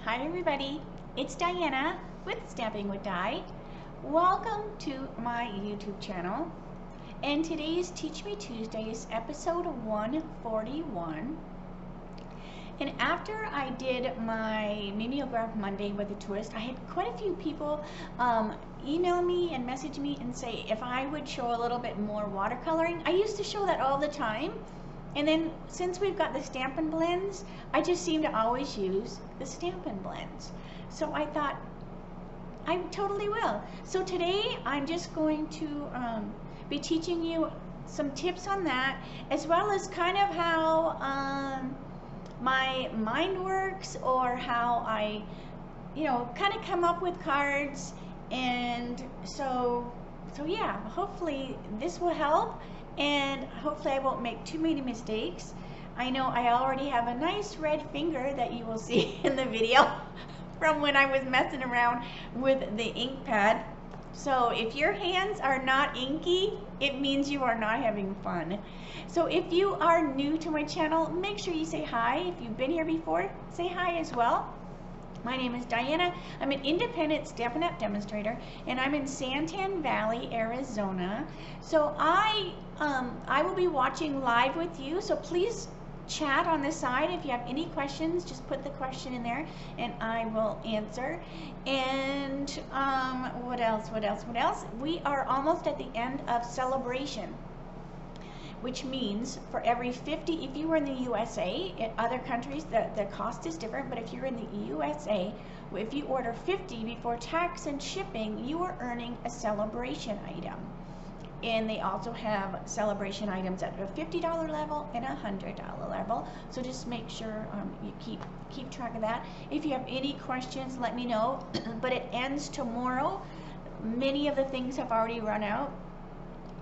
Hi everybody, it's Diana with Stamping with Di. Welcome to my YouTube channel, and today's Teach Me Tuesdays, episode 141. And after I did my Mimeograph Monday with a twist, I had quite a few people email me and message me and say if I would show a little bit more watercoloring. I used to show that all the time. And then since we've got the Stampin' Blends, I just seem to always use the Stampin' Blends. So I thought, I totally will. So today I'm just going to be teaching you some tips on that, as well as kind of how my mind works, or how I, kind of come up with cards. And so yeah, hopefully this will help. And hopefully I won't make too many mistakes. I know I already have a nice red finger that you will see in the video from when I was messing around with the ink pad. So if your hands are not inky, it means you are not having fun. So if you are new to my channel, make sure you say hi. If you've been here before, say hi as well. My name is Diana. I'm an independent Stampin' Up demonstrator, and I'm in Santan Valley, Arizona. So I will be watching live with you, so please chat on the side. If you have any questions, just put the question in there and I will answer. And what else? We are almost at the end of celebration, which means for every 50, if you were in the USA, in other countries the cost is different, but if you're in the USA, if you order 50 before tax and shipping, you are earning a celebration item. And they also have celebration items at a $50 level and a $100 level. So just make sure you keep track of that. If you have any questions, let me know. But it ends tomorrow. Many of the things have already run out,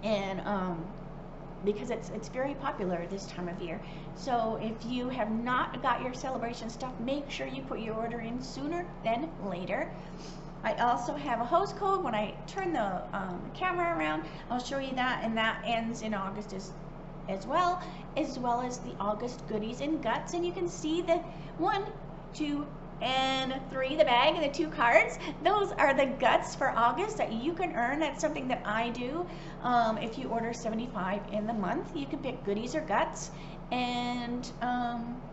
and because it's very popular this time of year. So if you have not got your celebration stuff, make sure you put your order in sooner than later. I also have a host code. When I turn the camera around, I'll show you that, and that ends in August as well as the August goodies and guts. And you can see the 1, 2, and 3, the bag and the 2 cards. Those are the guts for August that you can earn. That's something that I do. If you order 75 in the month, you can pick goodies or guts, and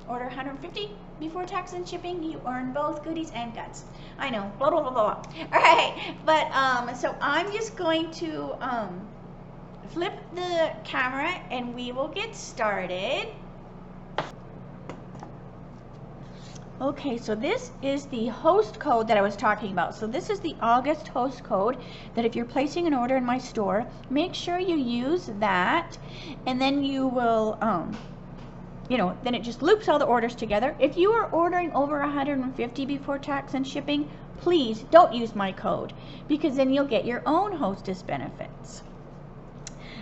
order 150 before tax and shipping, you earn both goodies and guts. I know, blah blah blah blah. All right, but so I'm just going to flip the camera and we will get started. Okay, so this is the host code that I was talking about. So this is the August host code that if you're placing an order in my store, make sure you use that, and then you will, then it just loops all the orders together. If you are ordering over 150 before tax and shipping, please don't use my code, because then you'll get your own hostess benefits.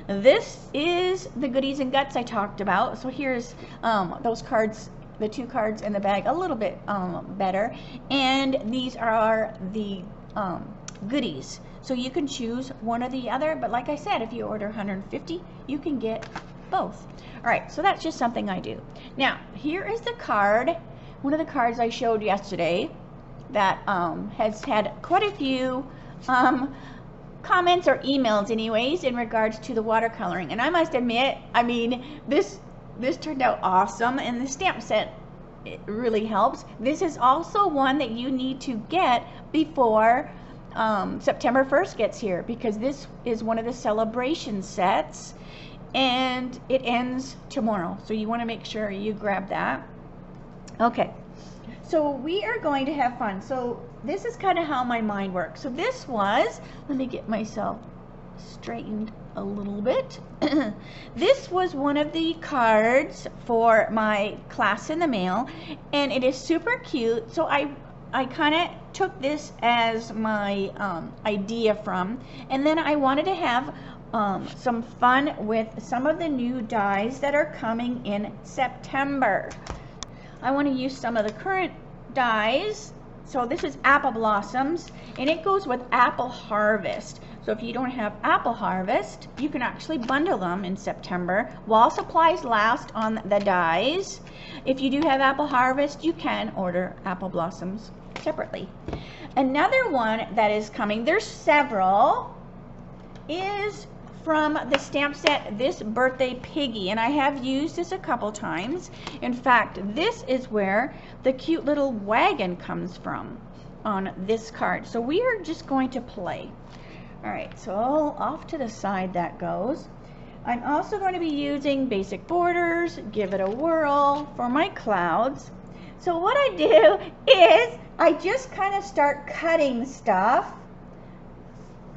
This is the goodies and guts I talked about. So here's those cards, the 2 cards in the bag, a little bit better, and these are the goodies, so you can choose one or the other, but like I said, if you order 150, you can get both. All right, so that's just something I do. Now here is the card, one of the cards I showed yesterday that has had quite a few comments or emails anyways in regards to the watercoloring, and I must admit, I mean, this turned out awesome, and the stamp set, it really helps. This is also one that you need to get before September 1st gets here, because this is one of the celebration sets, and it ends tomorrow. So you want to make sure you grab that. Okay, so we are going to have fun. So this is kind of how my mind works. So this was, let me get myself straightened a little bit. This was one of the cards for my class in the mail, and it is super cute. So I kind of took this as my idea from, and then I wanted to have some fun with some of the new dies that are coming in September. I want to use some of the current dies. So this is Apple Blossoms, and it goes with Apple Harvest. So if you don't have Apple Harvest, you can actually bundle them in September while supplies last on the dies. If you do have Apple Harvest, you can order Apple Blossoms separately. Another one that is coming, there's several, is from the stamp set This Birthday Piggy, and I have used this a couple times. In fact, this is where the cute little wagon comes from on this card. So we are just going to play. All right, so off to the side that goes. I'm also going to be using basic borders, Give It a Whirl, for my clouds. So what I do is I just kind of start cutting stuff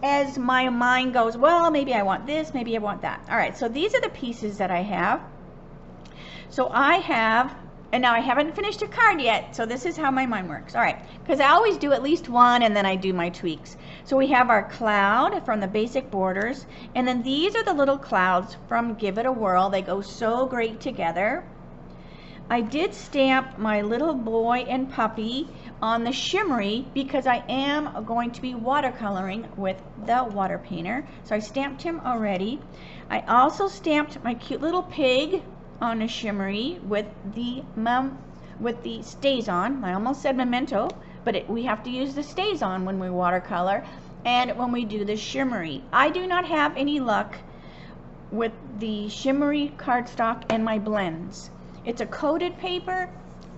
as my mind goes, well, maybe I want this, maybe I want that. All right, so these are the pieces that I have. So I have, and now I haven't finished a card yet, so this is how my mind works. All right, because I always do at least one and then I do my tweaks. So we have our cloud from the basic borders, and then these are the little clouds from Give It a Whirl. They go so great together. I did stamp my little boy and puppy on the shimmery because I am going to be watercoloring with the water painter. So I stamped him already. I also stamped my cute little pig on a shimmery with the stays on. I almost said memento, but we have to use the stays on when we watercolor and when we do the shimmery. I do not have any luck with the shimmery cardstock and my blends. It's a coated paper,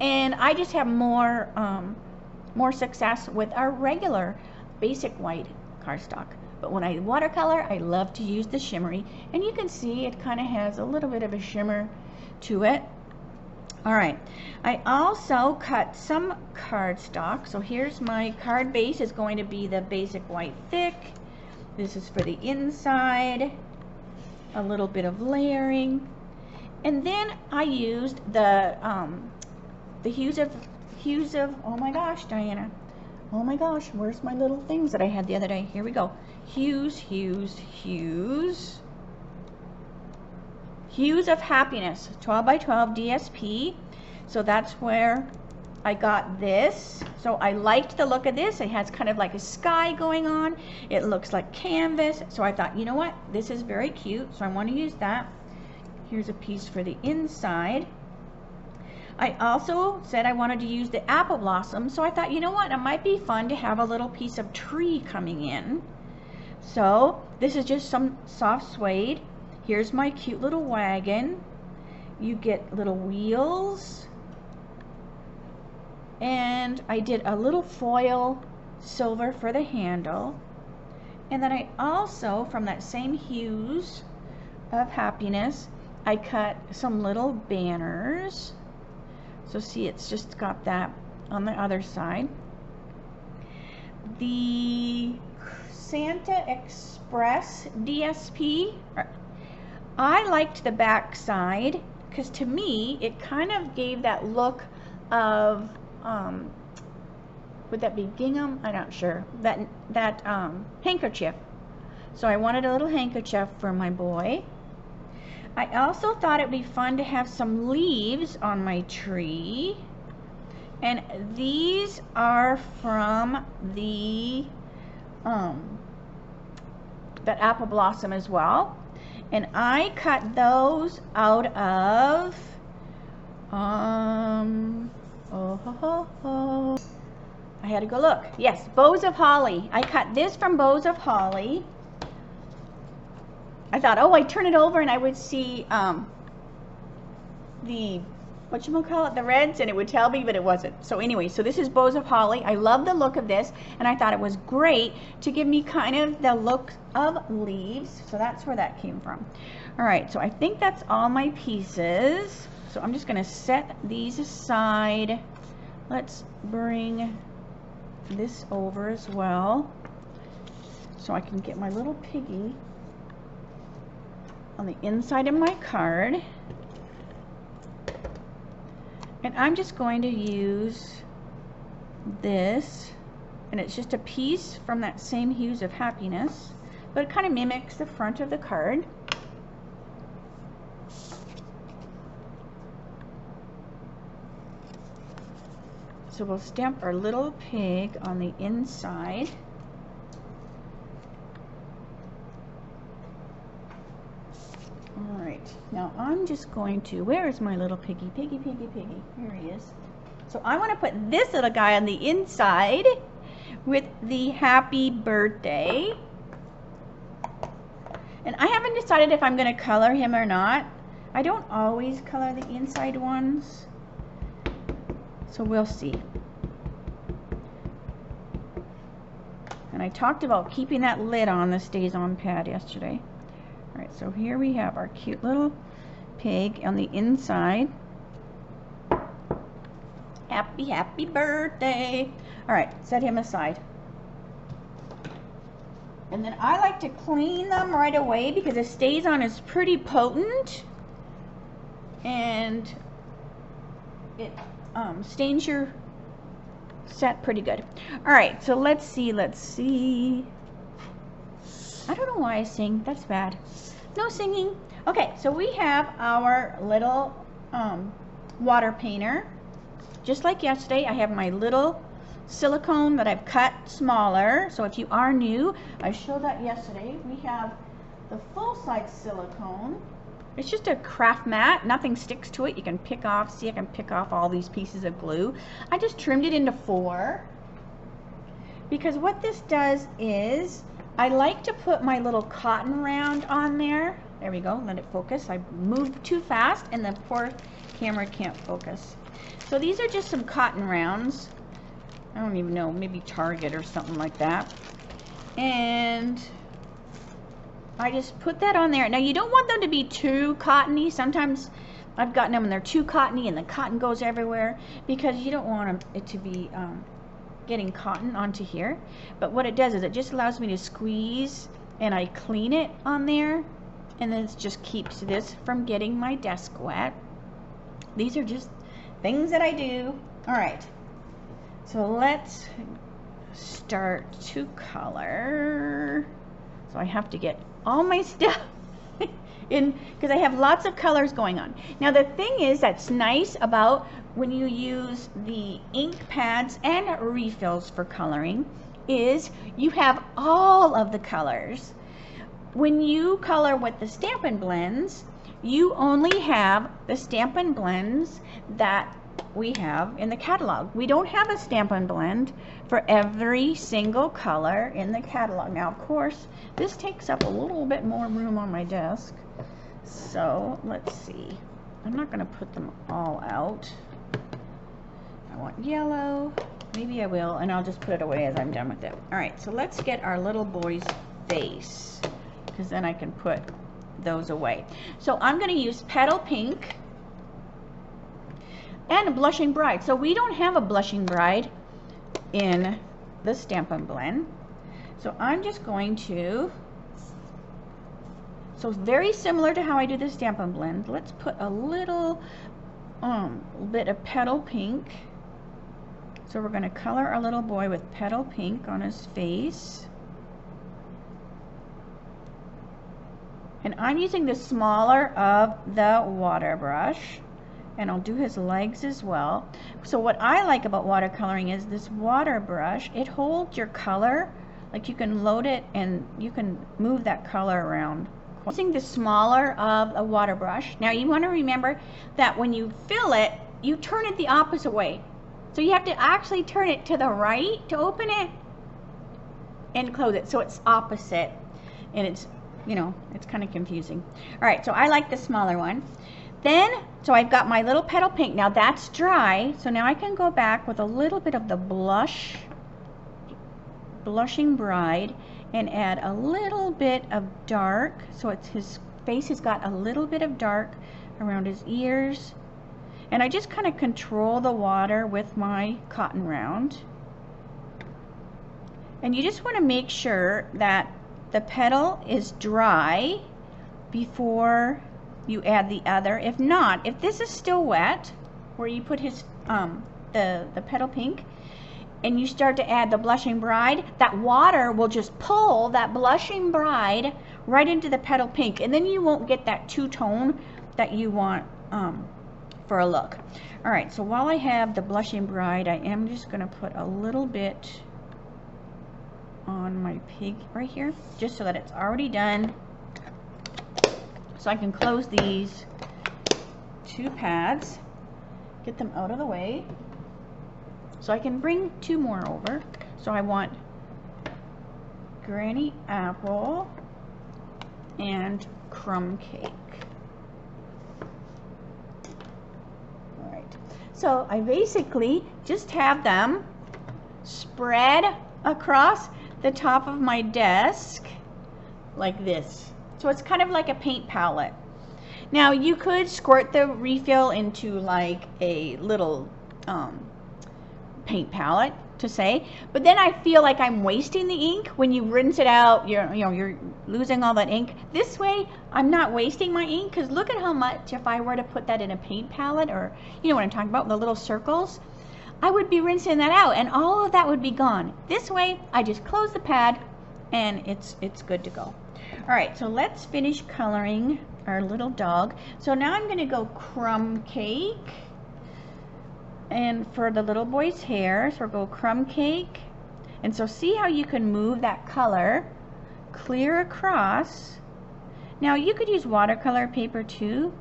and I just have more success with our regular basic white cardstock. But when I watercolor, I love to use the shimmery, and you can see it kind of has a little bit of a shimmer to it. All right, I also cut some cardstock. So here's my card base. Is going to be the basic white thick. This is for the inside. A little bit of layering. And then I used the hues of, oh my gosh, Diana. Oh my gosh, where's my little things that I had the other day? Here we go. Hues of Happiness, 12 by 12 DSP. So that's where I got this. So I liked the look of this. It has kind of like a sky going on. It looks like canvas. So I thought, you know what? This is very cute. So I want to use that. Here's a piece for the inside. I also said I wanted to use the apple blossom, so I thought, you know what, it might be fun to have a little piece of tree coming in. So this is just some soft suede. Here's my cute little wagon. You get little wheels. And I did a little foil silver for the handle. And then I also, from that same Hues of Happiness, I cut some little banners. So see, it's just got that on the other side. The Santa Express DSP, I liked the back side because to me it kind of gave that look of would that be gingham? I'm not sure. That handkerchief. So I wanted a little handkerchief for my boy. I also thought it would be fun to have some leaves on my tree. And these are from the that apple blossom as well. And I cut those out of I had to go look. Yes, Bows of Holly. I cut this from Bows of Holly. I thought, oh, I'd turn it over and I would see the, whatchamacallit, the reds, and it would tell me, but it wasn't. So anyway, so this is Bows of Holly. I love the look of this, and I thought it was great to give me kind of the look of leaves. So that's where that came from. All right, so I think that's all my pieces. So I'm just going to set these aside. Let's bring this over as well so I can get my little piggy on the inside of my card. And I'm just going to use this, and it's just a piece from that same Hues of Happiness, but it kind of mimics the front of the card. So we'll stamp our little pig on the inside. Alright, now I'm just going to, where is my little piggy? Piggy, piggy, piggy. Here he is. So I want to put this little guy on the inside with the happy birthday. And I haven't decided if I'm going to color him or not. I don't always color the inside ones, so we'll see. And I talked about keeping that lid on the Stays On pad yesterday. All right, so here we have our cute little pig on the inside. Happy, happy birthday. All right, set him aside. And then I like to clean them right away because the Stays On is pretty potent. And it stains your set pretty good. All right, so let's see. I don't know why I sing. That's bad. No singing. Okay, so we have our little water painter. Just like yesterday, I have my little silicone that I've cut smaller. So if you are new, I showed that yesterday. We have the full-size silicone. It's just a craft mat. Nothing sticks to it. You can pick off. See, I can pick off all these pieces of glue. I just trimmed it into 4 because what this does is I like to put my little cotton round on there. There we go. Let it focus. I moved too fast and the poor camera can't focus. So these are just some cotton rounds. I don't even know, maybe Target or something like that. And I just put that on there. Now you don't want them to be too cottony. Sometimes I've gotten them and they're too cottony and the cotton goes everywhere because you don't want it to be getting cotton onto here. But what it does is it just allows me to squeeze and I clean it on there, and then it just keeps this from getting my desk wet. These are just things that I do. All right, so let's start to color. So I have to get all my stuff in because I have lots of colors going on. Now the thing is that's nice about when you use the ink pads and refills for coloring is you have all of the colors. When you color with the Stampin' Blends, you only have the Stampin' Blends that we have in the catalog. We don't have a Stampin' Blend for every single color in the catalog. Now, of course, this takes up a little bit more room on my desk. So, let's see. I'm not going to put them all out. I want yellow. Maybe I will, and I'll just put it away as I'm done with it. All right, so let's get our little boy's face, because then I can put those away. So I'm going to use Petal Pink and a Blushing Bride. So we don't have a Blushing Bride in the Stampin' Blend. So I'm just going to, so very similar to how I do the Stampin' Blend, let's put a little bit of Petal Pink. So we're going to color our little boy with Petal Pink on his face. And I'm using the smaller of the water brush. And I'll do his legs as well. So what I like about watercoloring is this water brush, it holds your color. Like you can load it and you can move that color around. Using the smaller of a water brush. Now you want to remember that when you fill it, you turn it the opposite way. So you have to actually turn it to the right to open it and close it. So it's opposite. And it's, you know, it's kind of confusing. All right, so I like the smaller one. Then, so I've got my little Petal Pink. Now that's dry. So now I can go back with a little bit of the Blushing Bride and add a little bit of dark. So it's his face has got a little bit of dark around his ears. And I just kind of control the water with my cotton round. And you just want to make sure that the petal is dry before you add the other. If not, if this is still wet, where you put his the Petal Pink, and you start to add the Blushing Bride, that water will just pull that Blushing Bride right into the Petal Pink, and then you won't get that two-tone that you want for a look. All right, so while I have the Blushing Bride, I am just going to put a little bit on my pig right here, just so that it's already done. So I can close these 2 pads, get them out of the way. So I can bring 2 more over. So I want Granny Apple and Crumb Cake. Alright, so I basically just have them spread across the top of my desk like this. So it's kind of like a paint palette. Now you could squirt the refill into like a little paint palette to say, but then I feel like I'm wasting the ink. When you rinse it out, you're losing all that ink. This way I'm not wasting my ink, because look at how much, if I were to put that in a paint palette, or you know what I'm talking about, the little circles, I would be rinsing that out and all of that would be gone. This way I just close the pad and it's good to go. Alright, so let's finish coloring our little dog. So now I'm going to go Crumb Cake. And for the little boy's hair, so we'll go Crumb Cake. And so see how you can move that color clear across. Now you could use watercolor paper too,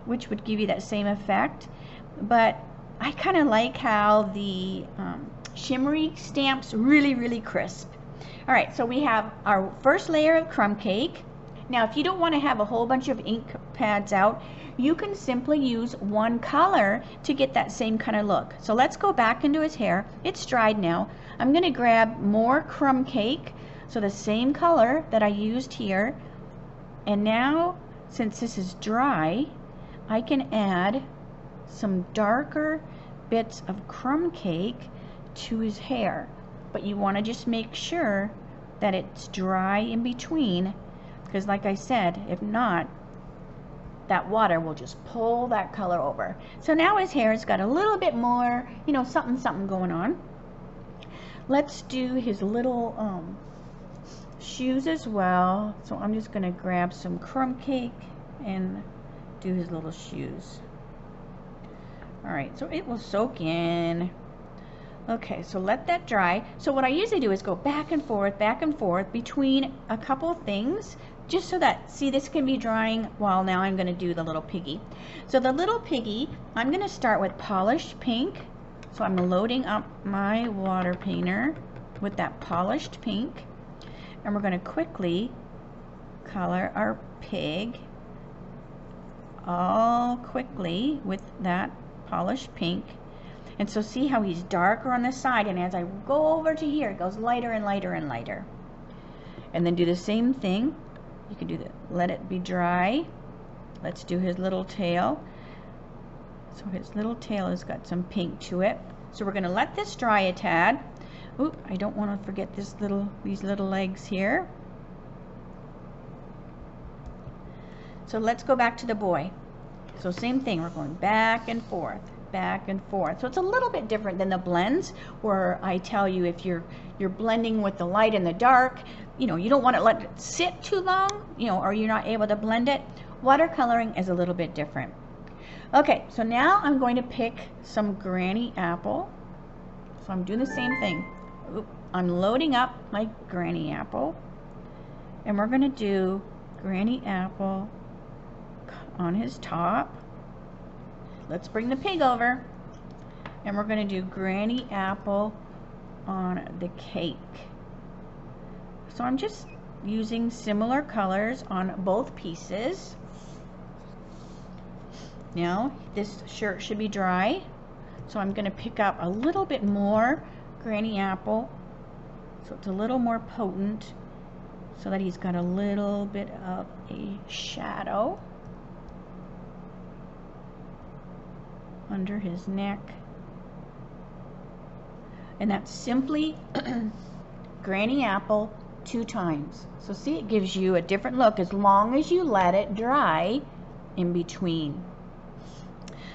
which would give you that same effect. But I kind of like how the shimmery stamps really crisp. Alright, so we have our first layer of Crumb Cake. Now if you don't want to have a whole bunch of ink pads out, you can simply use one color to get that same kind of look. So let's go back into his hair. It's dried now. I'm going to grab more Crumb Cake, so the same color that I used here. And now, since this is dry, I can add some darker bits of Crumb Cake to his hair. But you want to just make sure that it's dry in between, because like I said, if not, that water will just pull that color over. So now his hair's got a little bit more, you know, something going on. Let's do his little shoes as well. So I'm just going to grab some Crumb Cake and do his little shoes. Alright, so it will soak in. Okay, so let that dry. So what I usually do is go back and forth between a couple things, just so that, see, this can be drying while now I'm going to do the little piggy. So the little piggy, I'm going to start with polished pink. So I'm loading up my water painter with that polished pink. And we're going to quickly color our pig all quickly with that polished pink. And so see how he's darker on the side, and as I go over to here, it goes lighter and lighter and lighter. And then do the same thing. You can do that. Let it be dry. Let's do his little tail. So his little tail has got some pink to it. So we're going to let this dry a tad. Oop, I don't want to forget these little legs here. So let's go back to the boy. So same thing, we're going back and forth. So it's a little bit different than the blends, where I tell you if you're blending with the light and the dark, you know, you don't want to let it sit too long, you know, or you're not able to blend it. Watercoloring is a little bit different. Okay, so now I'm going to pick some Granny Apple. So I'm doing the same thing. Oop, I'm loading up my Granny Apple, and we're going to do Granny Apple on his top. Let's bring the pig over, and we're going to do Granny Apple on the cake. So I'm just using similar colors on both pieces. Now this shirt should be dry, so I'm going to pick up a little bit more Granny Apple, so it's a little more potent, so that he's got a little bit of a shadow under his neck. And that's simply Granny Apple 2 times. So see, it gives you a different look as long as you let it dry in between.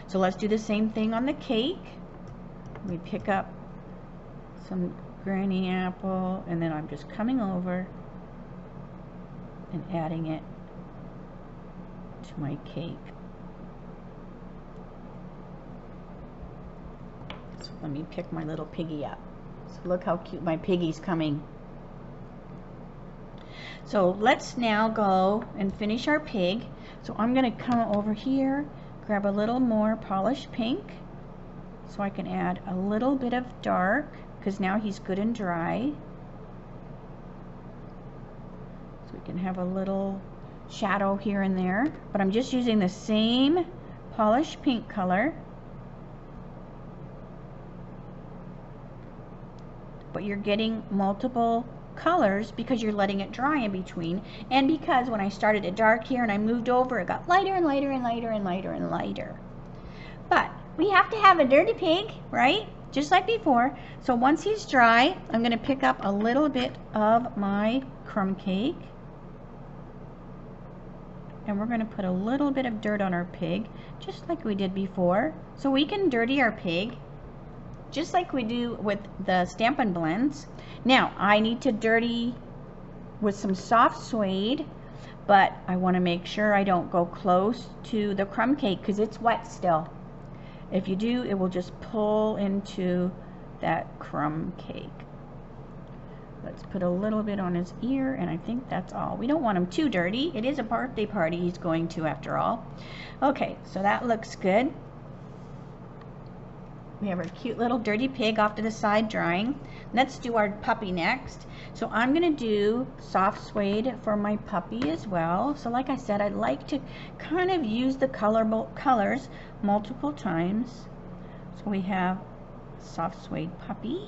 So let's do the same thing on the cake. We pick up some Granny Apple, and then I'm just coming over and adding it to my cake. So let me pick my little piggy up. So look how cute my piggy's coming. So let's now go and finish our pig. So I'm going to come over here, grab a little more polished pink, So I can add a little bit of dark because now he's good and dry. So we can have a little shadow here and there, but I'm just using the same polished paint color. But you're getting multiple colors because you're letting it dry in between, and because when I started it dark here and I moved over, it got lighter and lighter and lighter and lighter and lighter. But we have to have a dirty pig, right? Just like before. So once he's dry, I'm going to pick up a little bit of my crumb cake, and we're going to put a little bit of dirt on our pig, just like we did before. So we can dirty our pig just like we do with the Stampin' Blends. Now, I need to dirty with some soft suede, but I want to make sure I don't go close to the crumb cake because it's wet still. If you do, it will just pull into that crumb cake. Let's put a little bit on his ear, and I think that's all. We don't want him too dirty. It is a birthday party he's going to after all. Okay, so that looks good. We have our cute little dirty pig off to the side drying. Let's do our puppy next. So I'm going to do soft suede for my puppy as well. So like I said, I'd like to kind of use the colors multiple times. So we have soft suede puppy.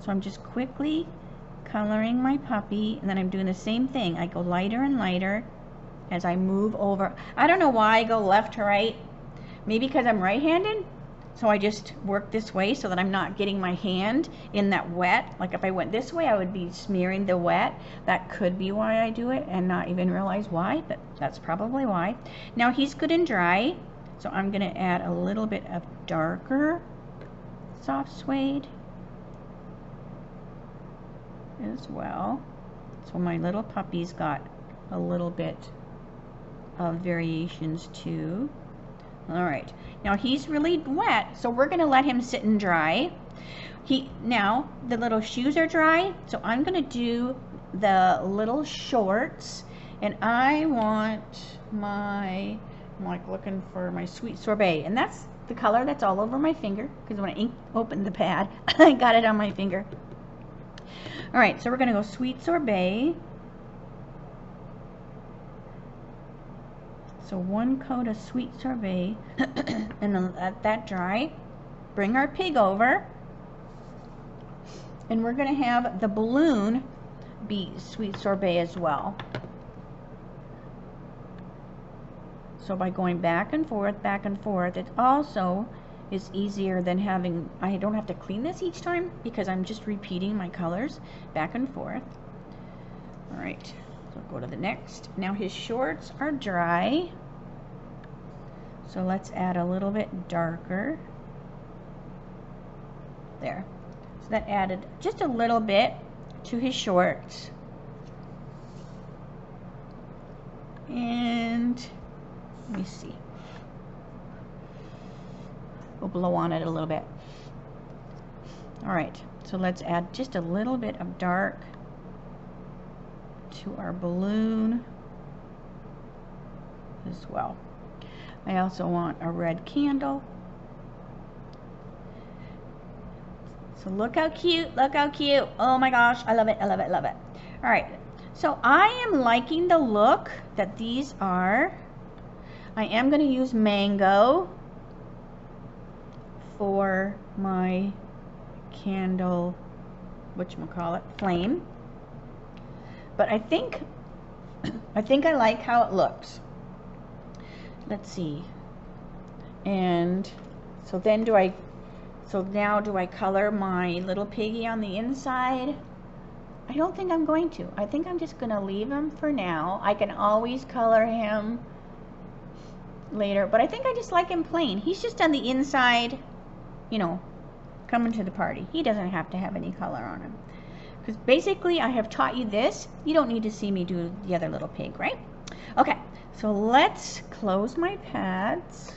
So I'm just quickly coloring my puppy, and then I'm doing the same thing. I go lighter and lighter as I move over. I don't know why I go left to right. Maybe because I'm right-handed, so I just work this way so that I'm not getting my hand in that wet. Like if I went this way, I would be smearing the wet. That could be why I do it and not even realize why, but that's probably why. Now he's good and dry, so I'm going to add a little bit of darker soft suede as well. So my little puppy's got a little bit of variations too. All right, now he's really wet, so we're going to let him sit and dry. Now the little shoes are dry, so I'm going to do the little shorts, and I want I'm like looking for my sweet sorbet, and that's the color that's all over my finger because when I opened the pad, I got it on my finger. All right, so we're going to go sweet sorbet. So one coat of sweet sorbet, and then let that dry. Bring our pig over, and we're going to have the balloon be sweet sorbet as well. So by going back and forth, it also is easier than having, I don't have to clean this each time because I'm just repeating my colors back and forth. All right. So go to the next. Now his shorts are dry, so let's add a little bit darker there. So that added just a little bit to his shorts. And let me see. We'll blow on it a little bit. All right, so let's add just a little bit of dark to our balloon as well. I also want a red candle. So look how cute, look how cute. Oh my gosh, I love it, I love it, I love it. All right, so I am liking the look that these are. I am going to use mango for my candle, whatchamacallit, flame. But I think I like how it looks. Let's see. And so then now do I color my little piggy on the inside? I don't think I'm going to. I think I'm just going to leave him for now. I can always color him later, but I think I just like him plain. He's just on the inside, you know, coming to the party. He doesn't have to have any color on him. Because basically I have taught you this. You don't need to see me do the other little pig, right? Okay, so let's close my pads.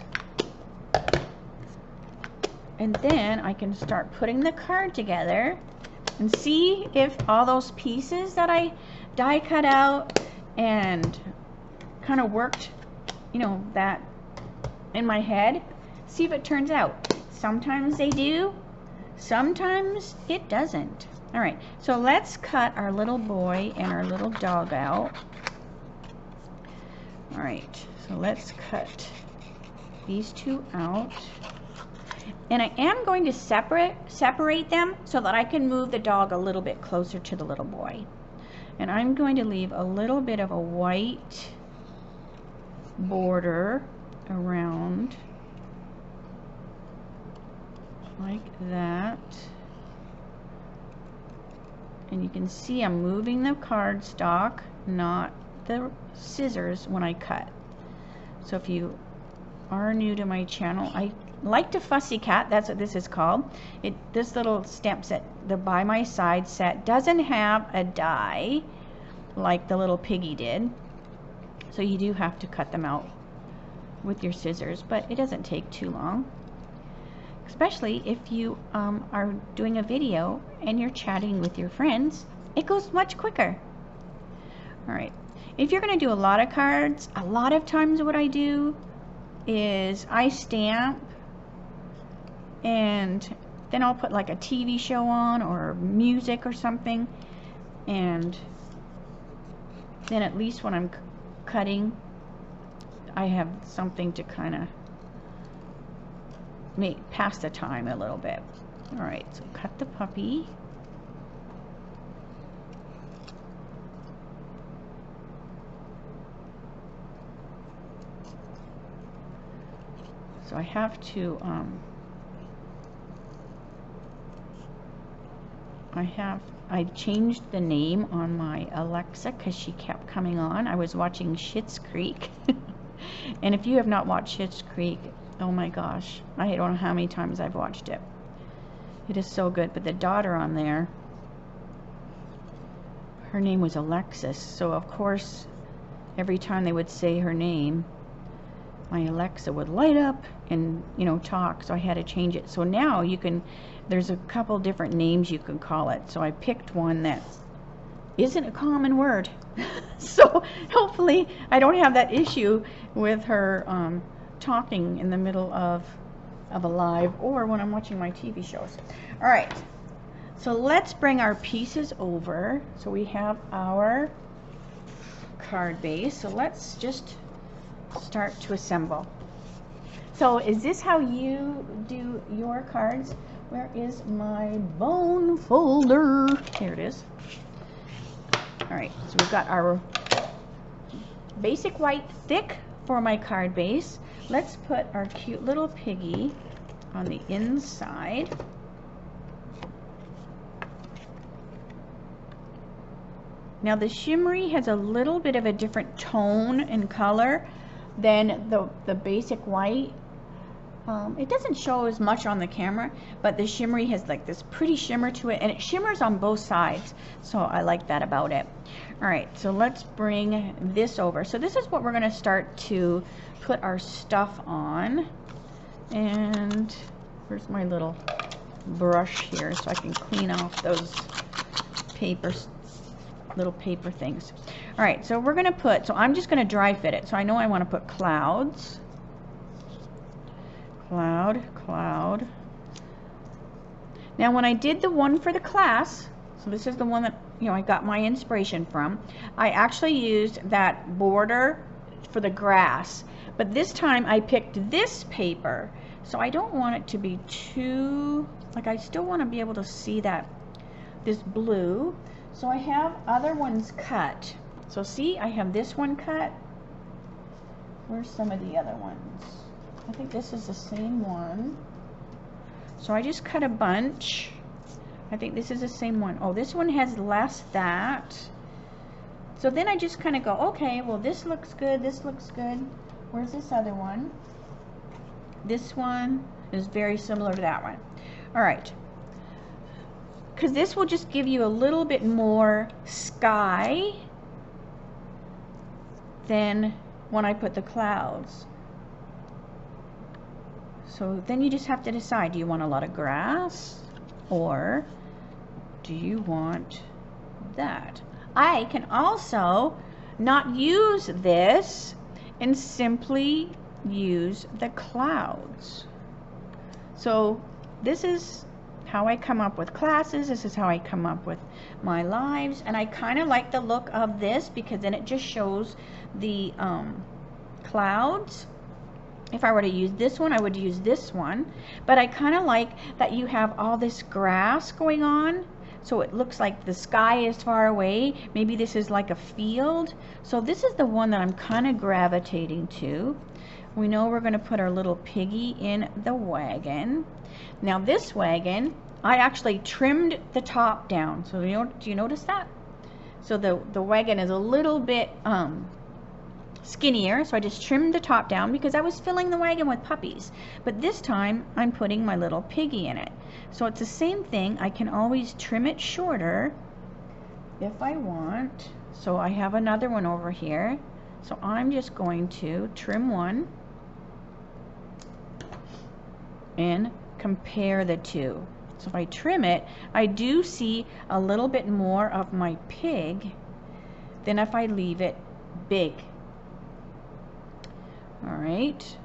And then I can start putting the card together and see if all those pieces that I die cut out and kind of worked, you know, that in my head, see if it turns out. Sometimes they do, sometimes it doesn't. All right, so let's cut our little boy and our little dog out. All right, so let's cut these two out. And I am going to separate them so that I can move the dog a little bit closer to the little boy. And I'm going to leave a little bit of a white border around like that. And you can see I'm moving the cardstock, not the scissors when I cut. So if you are new to my channel, I like to fussy cut. That's what this is called. This little stamp set, the By My Side set, doesn't have a die like the little Piggy did. So you do have to cut them out with your scissors, but it doesn't take too long. Especially if you are doing a video and you're chatting with your friends, it goes much quicker. All right, if you're going to do a lot of cards, a lot of times what I do is I stamp and then I'll put like a TV show on or music or something, and then at least when I'm cutting I have something to kind of pass the time a little bit. All right, so cut the puppy. So I have to I changed the name on my Alexa because she kept coming on. I was watching Schitt's Creek. And if you have not watched Schitt's Creek, oh my gosh, I don't know how many times I've watched it. It is so good. But the daughter on there, her name was Alexis. So of course, every time they would say her name, my Alexa would light up and, you know, talk. So I had to change it. So now you can, there's a couple different names you can call it. So I picked one that isn't a common word. So hopefully I don't have that issue with her talking in the middle of a live or when I'm watching my TV shows. All right, so let's bring our pieces over. So we have our card base. So let's just start to assemble. So is this how you do your cards? Where is my bone folder? Here it is. All right, so we've got our basic white thick for my card base. Let's put our cute little Piggy on the inside. Now the shimmery has a little bit of a different tone and color than the basic white. It doesn't show as much on the camera, but the shimmery has like this pretty shimmer to it, and it shimmers on both sides, so I like that about it. All right, so let's bring this over. So this is what we're going to start to put our stuff on. And where's my little brush here so I can clean off those little paper things. All right, so we're going to put, so I'm just going to dry fit it. So I know I want to put clouds. Cloud, cloud. Now when I did the one for the class, so this is the one that, you know, I got my inspiration from, I actually used that border for the grass, but this time I picked this paper, so I don't want it to be too, like, I still want to be able to see that, this blue. So I have other ones cut. So see, I have this one cut. Where's some of the other ones? I think this is the same one. So I just cut a bunch. I think this is the same one. Oh, this one has less that. So then I just kind of go, okay, well, this looks good, this looks good. Where's this other one? This one is very similar to that one. All right. Because this will just give you a little bit more sky than when I put the clouds. So then you just have to decide, do you want a lot of grass or do you want that? I can also not use this and simply use the clouds. So this is how I come up with classes. This is how I come up with my lives. And I kind of like the look of this because then it just shows the clouds. If I were to use this one, I would use this one. But I kind of like that you have all this grass going on. So it looks like the sky is far away. Maybe this is like a field. So this is the one that I'm kind of gravitating to. We know we're going to put our little piggy in the wagon. Now this wagon, I actually trimmed the top down. So do you notice that? So the wagon is a little bit skinnier, so I just trimmed the top down because I was filling the wagon with puppies. But this time I'm putting my little piggy in it. So it's the same thing. I can always trim it shorter if I want. So I have another one over here. So I'm just going to trim one and compare the two. So if I trim it, I do see a little bit more of my pig than if I leave it big. All right,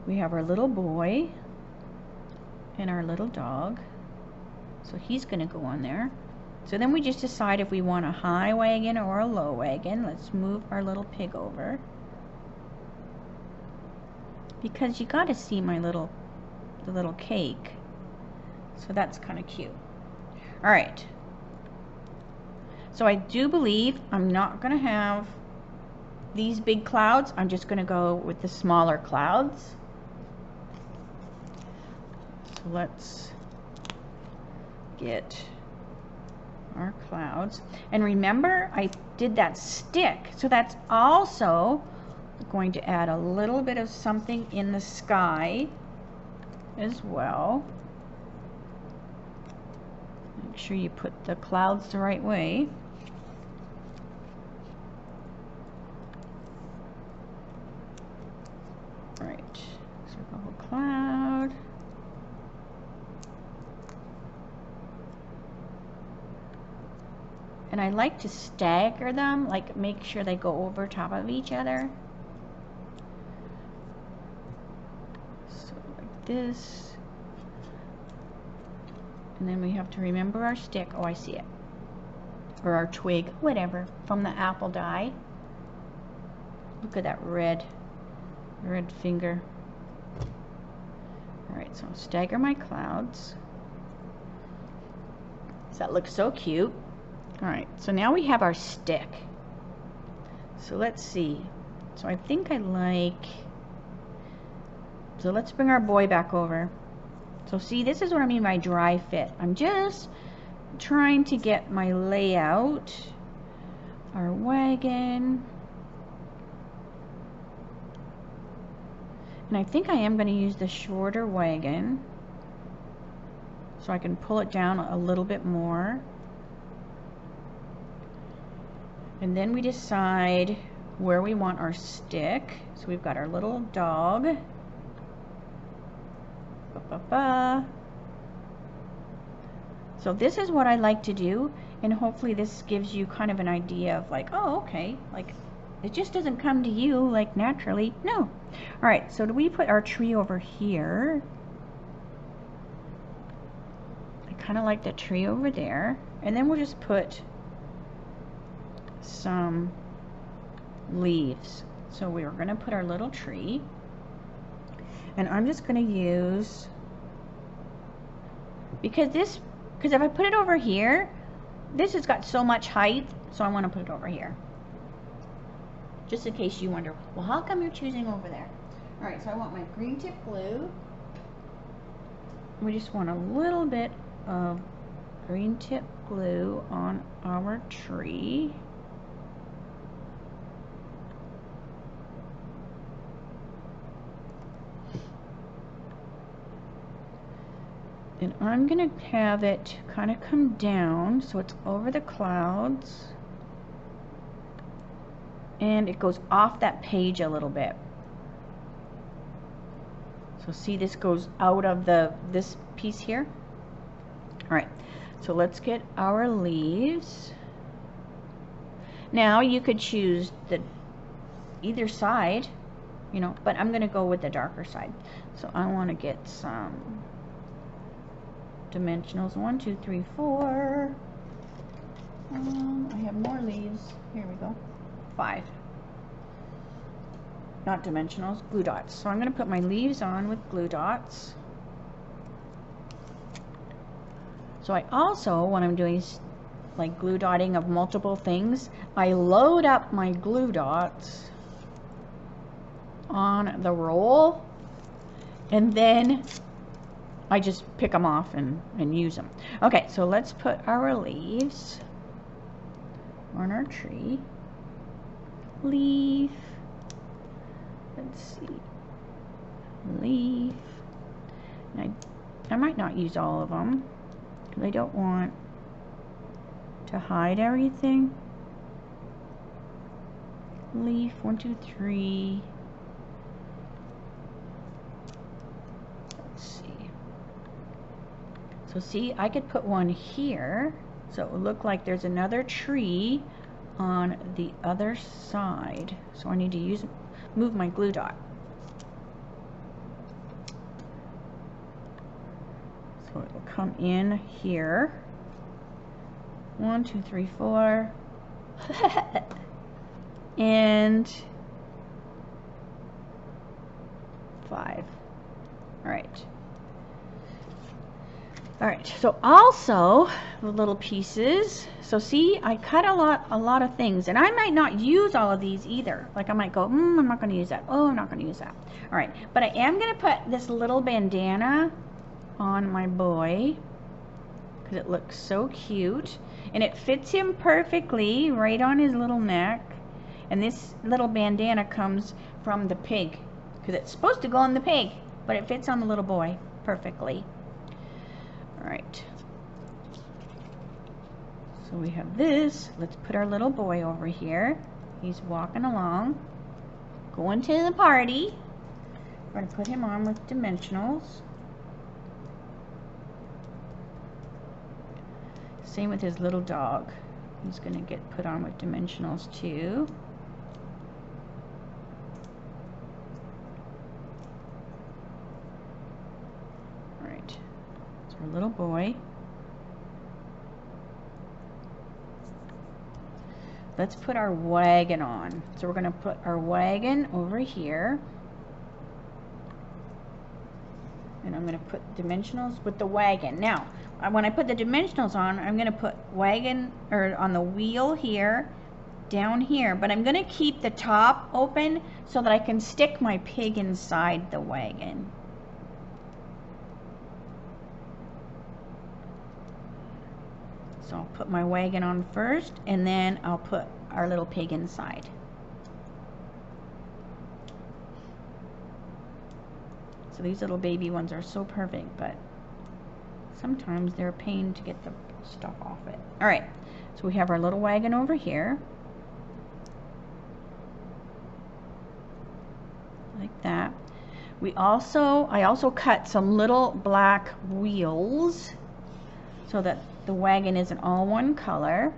we have our little boy and our little dog, so he's going to go on there. So then we just decide if we want a high wagon or a low wagon. Let's move our little pig over because you got to see my the little cake, so that's kind of cute. All right, so I do believe I'm not going to have these big clouds. I'm just going to go with the smaller clouds. So let's get our clouds. And remember, I did that stick. So that's also going to add a little bit of something in the sky as well. Make sure you put the clouds the right way. Right, circle cloud. And I like to stagger them, like make sure they go over top of each other. So like this. And then we have to remember our stick. Oh, I see it. Or our twig, whatever, from the apple die. Look at that red finger. Alright, so I'll stagger my clouds. So that looks so cute. Alright, so now we have our stick. So let's see. So I think I like... So let's bring our boy back over. So see, this is what I mean by dry fit. I'm just trying to get my layout. Our wagon. And I think I am going to use the shorter wagon so I can pull it down a little bit more. And then we decide where we want our stick. So we've got our little dog. So this is what I like to do, and hopefully this gives you kind of an idea of like, oh, okay, like it just doesn't come to you like naturally. No. All right, so do we put our tree over here? I kind of like the tree over there. And then we'll just put some leaves. So we're going to put our little tree. And I'm just going to use, because if I put it over here, this has got so much height, so I want to put it over here. Just in case you wonder, well, how come you're choosing over there? All right, so I want my green tip glue. We just want a little bit of green tip glue on our tree. And I'm going to have it kind of come down so it's over the clouds. And it goes off that page a little bit. So see, this goes out of this piece here. All right, so let's get our leaves. Now you could choose either side. you know, but I'm gonna go with the darker side. So I want to get some dimensionals. 1, 2, 3, 4. I have more leaves. Here we go. 5. Not dimensionals, glue dots. So I'm going to put my leaves on with glue dots. So I also, when I'm doing like glue dotting of multiple things, I load up my glue dots on the roll, and then I just pick them off and use them. Okay, so let's put our leaves on our tree. Leaf. Let's see. Leaf. And I might not use all of them because I don't want to hide everything. Leaf. 1, 2, 3. Let's see. So see, I could put one here, so it would look like there's another tree on the other side. So I need to move my glue dot. So it will come in here. 1, 2, 3, 4. And 5. All right. All right, so also the little pieces. So see, I cut a lot of things, and I might not use all of these either. Like I might go, I'm not going to use that. Oh, I'm not going to use that. All right, but I am going to put this little bandana on my boy because it looks so cute, and it fits him perfectly right on his little neck. And this little bandana comes from the pig because it's supposed to go on the pig, but it fits on the little boy perfectly. All right, so we have this. Let's put our little boy over here. He's walking along, going to the party. We're going to put him on with dimensionals. Same with his little dog. He's going to get put on with dimensionals too. All right. Our little boy. Let's put our wagon on. So we're going to put our wagon over here. And I'm going to put dimensionals with the wagon. Now, when I put the dimensionals on, I'm going to put wagon or on the wheel here, down here. But I'm going to keep the top open so that I can stick my pig inside the wagon. So I'll put my wagon on first, and then I'll put our little pig inside. So these little baby ones are so perfect, but sometimes they're a pain to get the stuff off it. All right, so we have our little wagon over here. Like that. I also cut some little black wheels so that the wagon isn't all one color.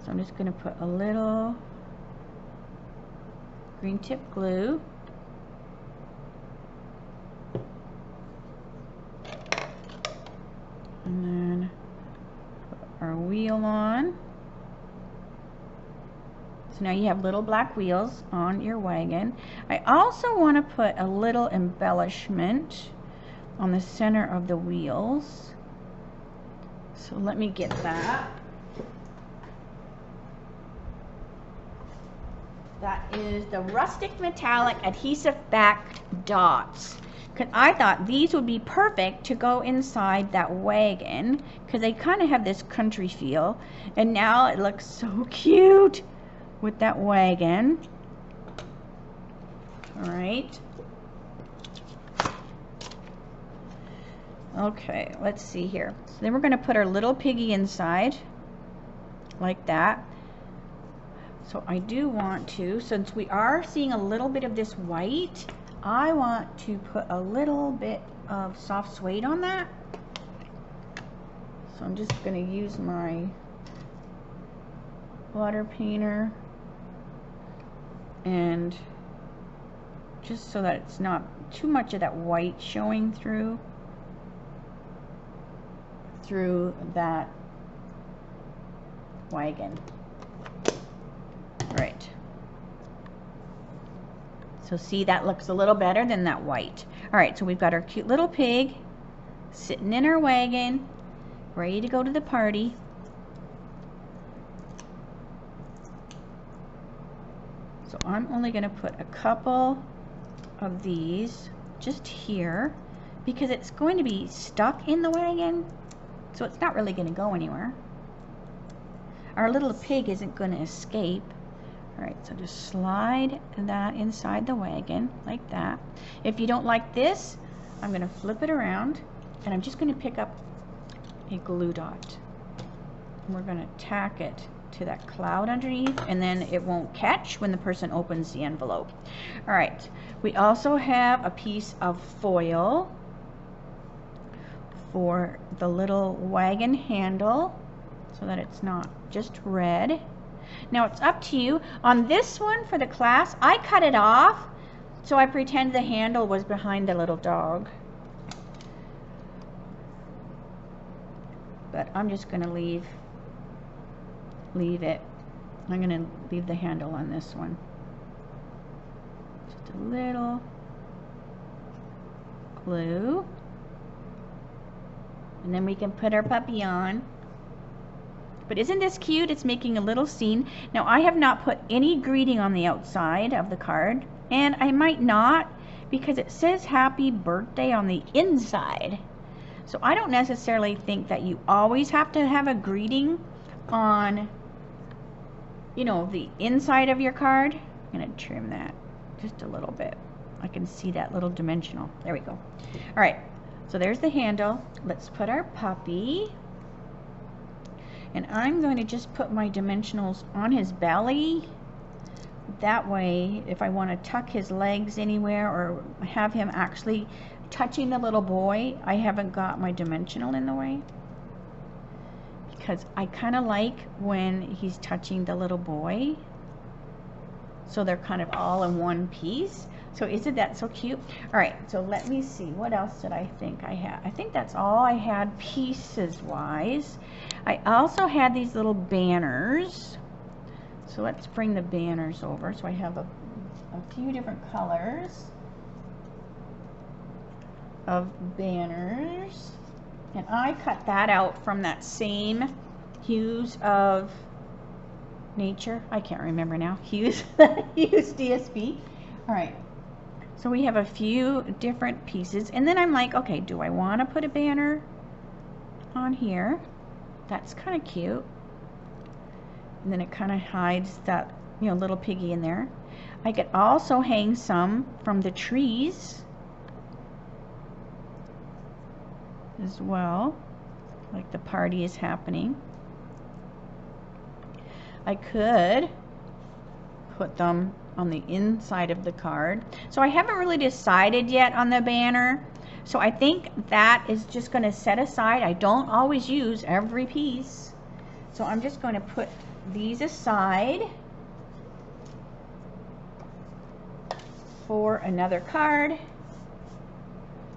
So I'm just going to put a little green tip glue. And then put our wheel on. So now you have little black wheels on your wagon. I also want to put a little embellishment on the center of the wheels. So let me get that. That is the rustic metallic adhesive backed dots. Because I thought these would be perfect to go inside that wagon because they kind of have this country feel. And now it looks so cute with that wagon. All right. Okay, let's see here. So then we're going to put our little piggy inside like that. So I do want to, since we are seeing a little bit of this white, I want to put a little bit of soft suede on that. So I'm just going to use my water painter and just so that it's not too much of that white showing through that wagon. Right. So see, that looks a little better than that white. All right, so we've got our cute little pig sitting in our wagon, ready to go to the party. So I'm only going to put a couple of these just here because it's going to be stuck in the wagon, so it's not really going to go anywhere. Our little pig isn't going to escape. All right, so just slide that inside the wagon like that. If you don't like this, I'm going to flip it around and I'm just going to pick up a glue dot. And we're going to tack it to that cloud underneath, and then it won't catch when the person opens the envelope. All right, we also have a piece of foil for the little wagon handle so that it's not just red. Now it's up to you. On this one for the class, I cut it off so I pretend the handle was behind the little dog. But I'm just going to leave it. I'm going to leave the handle on this one. Just a little glue. And then we can put our puppy on. But isn't this cute? It's making a little scene. Now I have not put any greeting on the outside of the card, and I might not because it says happy birthday on the inside. So I don't necessarily think that you always have to have a greeting on, you know, the inside of your card. I'm going to trim that just a little bit. I can see that little dimensional. There we go. All right, so there's the handle. Let's put our puppy. And I'm going to just put my dimensionals on his belly. That way, if I want to tuck his legs anywhere or have him actually touching the little boy, I haven't got my dimensional in the way. Because I kind of like when he's touching the little boy. So they're kind of all in one piece. So isn't that so cute? All right, so let me see. What else did I think I had? I think that's all I had pieces-wise. I also had these little banners. So let's bring the banners over. So I have a few different colors of banners. And I cut that out from that same Hues of Nature. I can't remember now. Hues, Hues DSP. All right. So we have a few different pieces. And then I'm like, okay, do I want to put a banner on here? That's kind of cute. And then it kind of hides that, you know, little piggy in there. I could also hang some from the trees as well, like the party is happening. I could put them on the inside of the card. So I haven't really decided yet on the banner. So I think that is just going to set aside. I don't always use every piece. So I'm just going to put these aside for another card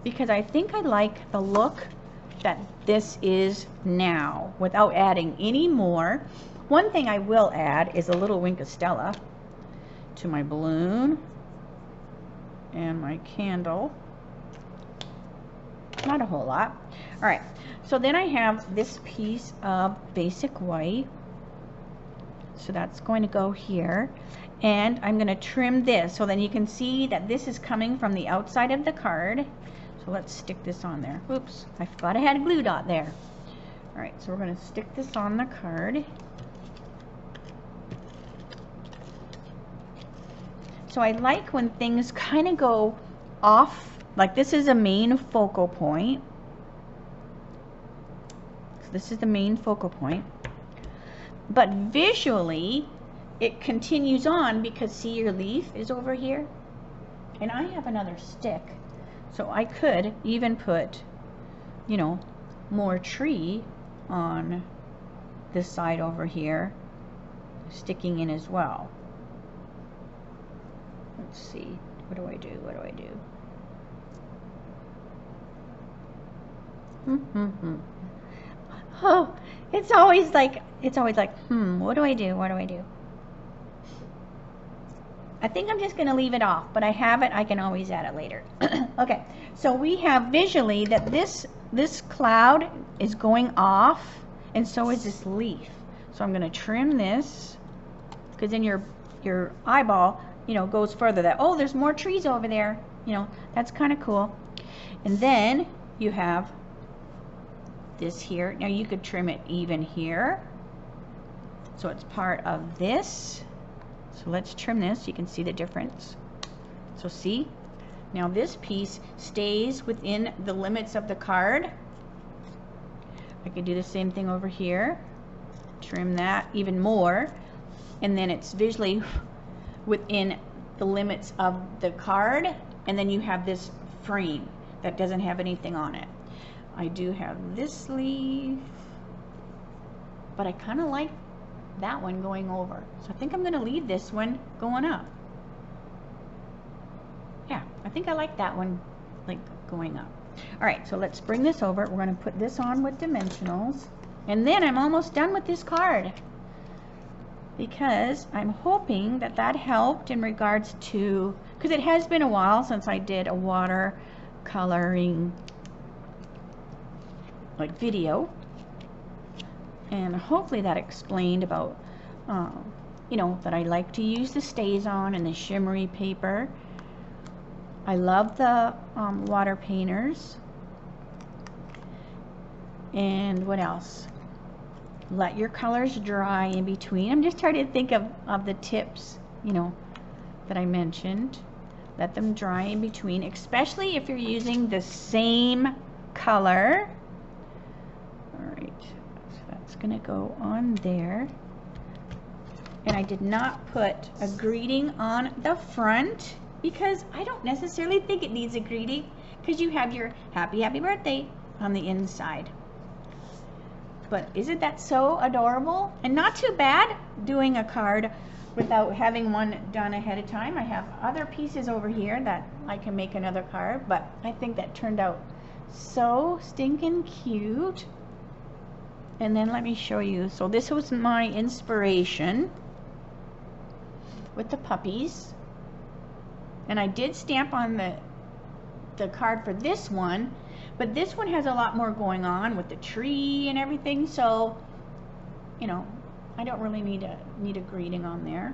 because I think I like the look that this is now without adding any more. One thing I will add is a little wink of Stella to my balloon and my candle. Not a whole lot. All right, so then I have this piece of basic white. So that's going to go here. And I'm going to trim this so then you can see that this is coming from the outside of the card. So let's stick this on there. Oops, I forgot I had a glue dot there. All right, so we're going to stick this on the card. So I like when things kind of go off, like this is a main focal point. So this is the main focal point. But visually, it continues on because see your leaf is over here? And I have another stick. So I could even put, you know, more tree on this side over here, sticking in as well. Let's see. What do I do? What do I do? Oh, it's always like, what do I do? What do I do? I think I'm just going to leave it off, but I have it. I can always add it later. Okay, so we have visually that this cloud is going off, and so is this leaf. So I'm going to trim this, because then your eyeball, you know, goes further. That, oh, there's more trees over there. You know, that's kind of cool. And then you have this here. Now you could trim it even here, so it's part of this. So let's trim this. You can see the difference. So see, now this piece stays within the limits of the card. I could do the same thing over here. Trim that even more, and then it's visually within the limits of the card, and then you have this frame that doesn't have anything on it. I do have this leaf, but I kind of like that one going over, so I think I'm going to leave this one going up. Yeah, I think I like that one, like going up. All right, so let's bring this over. We're going to put this on with dimensionals, and then I'm almost done with this card, because I'm hoping that that helped in regards to, because it has been a while since I did a watercoloring like video, and hopefully that explained about you know, that I like to use the StazOn and the shimmery paper. I love the water painters. And what else? Let your colors dry in between. I'm just trying to think of the tips, you know, that I mentioned. Let them dry in between, especially if you're using the same color. All right, so that's gonna go on there. And I did not put a greeting on the front because I don't necessarily think it needs a greeting, because you have your happy birthday on the inside. But isn't that so adorable? And not too bad doing a card without having one done ahead of time. I have other pieces over here that I can make another card, but I think that turned out so stinking cute. And then let me show you. So this was my inspiration with the puppies. And I did stamp on the card for this one, but this one has a lot more going on with the tree and everything, so you know, I don't really need a greeting on there.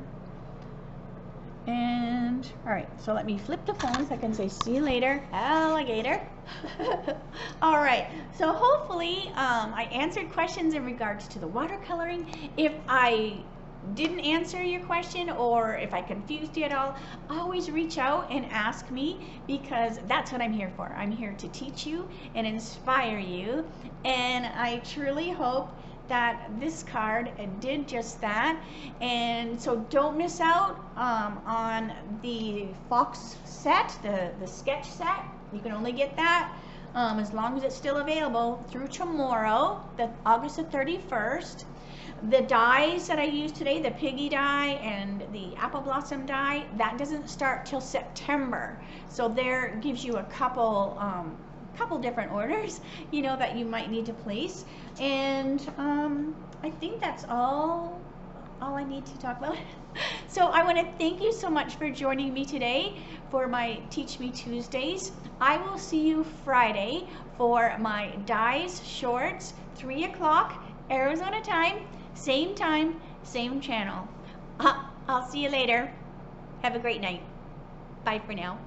And all right, so let me flip the phone so I can say see you later, alligator. All right, so hopefully I answered questions in regards to the watercoloring. If I didn't answer your question, or if I confused you at all, always reach out and ask me, because that's what I'm here for. I'm here to teach you and inspire you, and I truly hope that this card did just that. And so don't miss out on the Fox set, the sketch set. You can only get that as long as it's still available through tomorrow, August the 31st. The dies that I used today, the Piggy die and the Apple Blossom die, that doesn't start till September. So there gives you a couple different orders, you know, that you might need to place. And I think that's all I need to talk about. So I want to thank you so much for joining me today for my Teach Me Tuesdays. I will see you Friday for my dies shorts, 3 o'clock Arizona time, same channel. I'll see you later. Have a great night. Bye for now.